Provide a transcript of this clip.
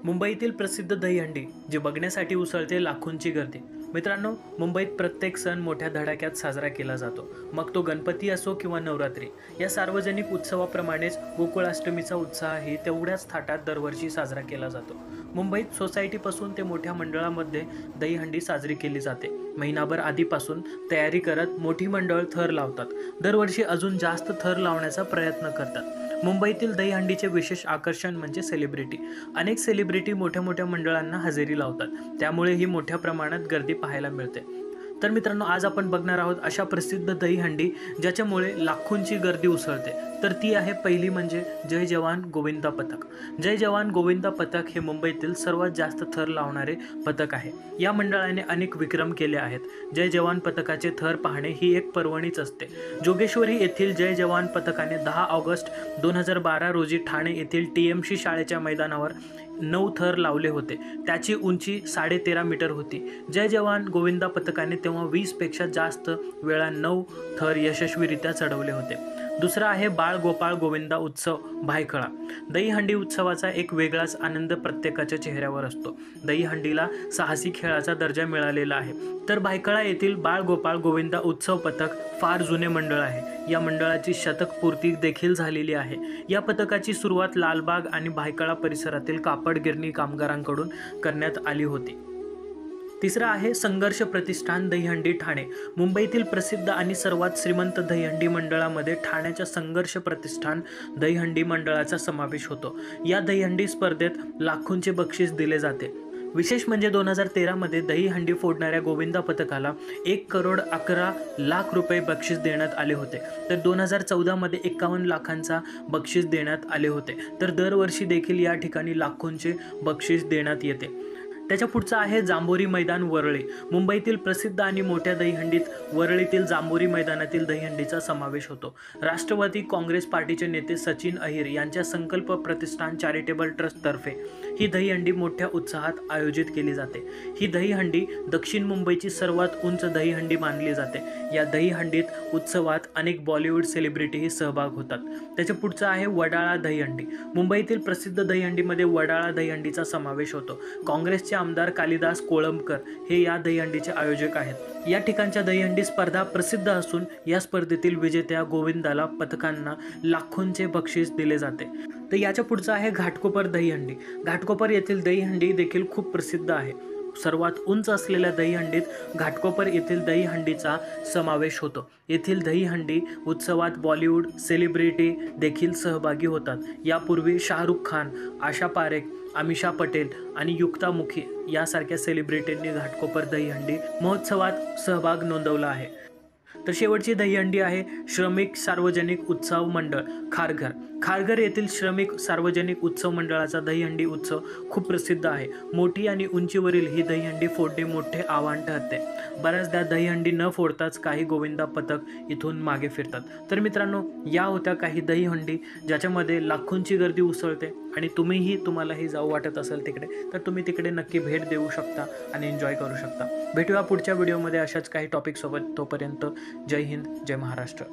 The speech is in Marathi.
मुंबईतील प्रसिद्ध दहीहंडी जे बघण्यासाठी उसळते लाखोंची गर्दी. मित्रांनो, मुंबईत प्रत्येक सण मोठ्या धडाक्यात साजरा केला जातो. मग तो गणपती असो किंवा नवरात्री. या सार्वजनिक उत्सवाप्रमाणेच गोकुळाष्टमीचा उत्साहही तेवढ्याच थाटात दरवर्षी साजरा केला जातो. मुंबईत सोसायटीपासून ते मोठ्या मंडळामध्ये दहीहंडी साजरी केली जाते. महिनाभर आधीपासून तयारी करत मोठी मंडळ थर लावतात. दरवर्षी अजून जास्त थर लावण्याचा प्रयत्न करतात. मुंबईतील दहीहंडीचे विशेष आकर्षण म्हणजे सेलिब्रिटी. अनेक सेलिब्रिटी मोठ्या मोठ्या मंडळांना हजेरी लावतात. त्यामुळे ही मोठ्या प्रमाणात गर्दी पाहायला मिळते. तर मित्रांनो, आज आपण बघणार आहोत अशा प्रसिद्ध दहीहंडी ज्याच्यामुळे लाखोंची गर्दी उसळते. तर ती आहे पहिली म्हणजे जय जवान गोविंदा पथक. जय जवान गोविंदा पथक हे मुंबईतील सर्वात जास्त थर लावणारे पथक आहे. या मंडळाने अनेक विक्रम केले आहेत. जय जवान पथकाचे थर पाहणे ही एक पर्वणीच असते. जोगेश्वरी येथील जय जवान पथकाने 10 ऑगस्ट 2012 रोजी ठाणे येथील TMC शाळेच्या मैदानावर 9 थर लावले होते. त्याची उंची 13.5 मीटर होती. जय जवान गोविंदा पथकाने तेव्हा 20 पेक्षा जास्त वेळा 9 थर यशस्वीरित्या चढवले होते. दुसरा आहे बाळ गोपाळ गोविंदा उत्सव भायखळा. दहीहंडी उत्सवाचा एक वेगळाच आनंद प्रत्येकाच्या चेहऱ्यावर असतो. दहीहंडीला साहसी खेळाचा दर्जा मिळालेला आहे. तर भायखळा येथील बाळ गोपाळ गोविंदा उत्सव पथक फार जुने मंडळ आहे. या मंडळाची शतकपूर्ती देखील झालेली आहे. या पथकाची सुरुवात लालबाग आणि भायखळा परिसरातील कापड गिरणी कामगारांकडून करण्यात आली होती. तिसरा आहे संघर्ष प्रतिष्ठान दहीहंडी ठाणे. मुंबईतील प्रसिद्ध आणि सर्वात श्रीमंत दहीहंडी मंडळामध्ये ठाण्याच्या संघर्ष प्रतिष्ठान दहीहंडी मंडळाचा समावेश होतो. या दहीहंडी स्पर्धेत लाखोंचे बक्षीस दिले जाते. विशेष म्हणजे 2013 मध्ये दहीहंडी फोडणाऱ्या गोविंदा पथकाला 1,11,00,000 रुपये बक्षीस देण्यात आले होते. तर 2014 मध्ये 51 लाखांचा बक्षीस देण्यात आले होते. तर दरवर्षी देखील या ठिकाणी लाखोंचे बक्षीस देण्यात येते. त्याच्या पुढचा आहे जांभोरी मैदान वरळी. मुंबईतील प्रसिद्ध आणि मोठ्या दहीहंडीत वरळीतील जांभोरी मैदानातील दहीहंडीचा समावेश होतो. राष्ट्रवादी काँग्रेस पार्टीचे नेते सचिन अहिर यांच्या संकल्प प्रतिष्ठान चॅरिटेबल ट्रस्टतर्फे ही दहीहंडी मोठ्या उत्साहात आयोजित केली जाते. ही दहीहंडी दक्षिण मुंबईची सर्वात उंच दहीहंडी मानली जाते. या दहीहंडीत उत्सवात अनेक बॉलिवूड सेलिब्रिटीही सहभाग होतात. त्याच्या पुढचा आहे वडाळा दहीहंडी. मुंबईतील प्रसिद्ध दहीहंडीमध्ये वडाळा दहीहंडीचा समावेश होतो. काँग्रेसचे आमदार कालिदास कोळंबकर हे या दहीहंडीचे आयोजक आहेत. या ठिकाणच्या दहीहंडी स्पर्धा प्रसिद्ध असून या स्पर्धेतील विजेत्या गोविंदाला पथकांना लाखोंचे बक्षीस दिले जाते. तर याच्या पुढचं आहे घाटकोपर दहीहंडी. घाटकोपर येथील दहीहंडी देखील खूप प्रसिद्ध आहे. सर्वात उंच असलेल्या दहीहंडीत घाटकोपर येथील दहीहंडीचा समावेश होतो. येथील दहीहंडी उत्सवात बॉलिवूड सेलिब्रिटी देखील सहभागी होतात. यापूर्वी शाहरुख खान, आशा पारेख, अमिषा पटेल आणि युक्ता मुखी यासारख्या सेलिब्रिटींनी घाटकोपर दहीहंडी महोत्सवात सहभाग नोंदवला आहे. तर शेवटची दहीहंडी आहे श्रमिक सार्वजनिक उत्सव मंडळ खारघर. खारघर येथील श्रमिक सार्वजनिक उत्सव मंडळाचा दहीहंडी उत्सव खूप प्रसिद्ध आहे. मोठी आणि उंचीवरील ही दहीहंडी फोडणे मोठे आव्हान ठरते. बऱ्याचदा दहीहंडी न फोडताच काही गोविंदा पथक इथून मागे फिरतात. तर मित्रांनो, या होत्या काही दहीहंडी ज्याच्यामध्ये लाखोंची गर्दी उसळते आणि तुम्हालाही जाऊ वाटत असेल तिकडे, तर तुम्ही तिकडे नक्की भेट देऊ शकता आणि एन्जॉय करू शकता. भेटूया पुढच्या व्हिडिओमध्ये अशाच काही टॉपिकसोबत. तोपर्यंत जय हिंद, जय महाराष्ट्र.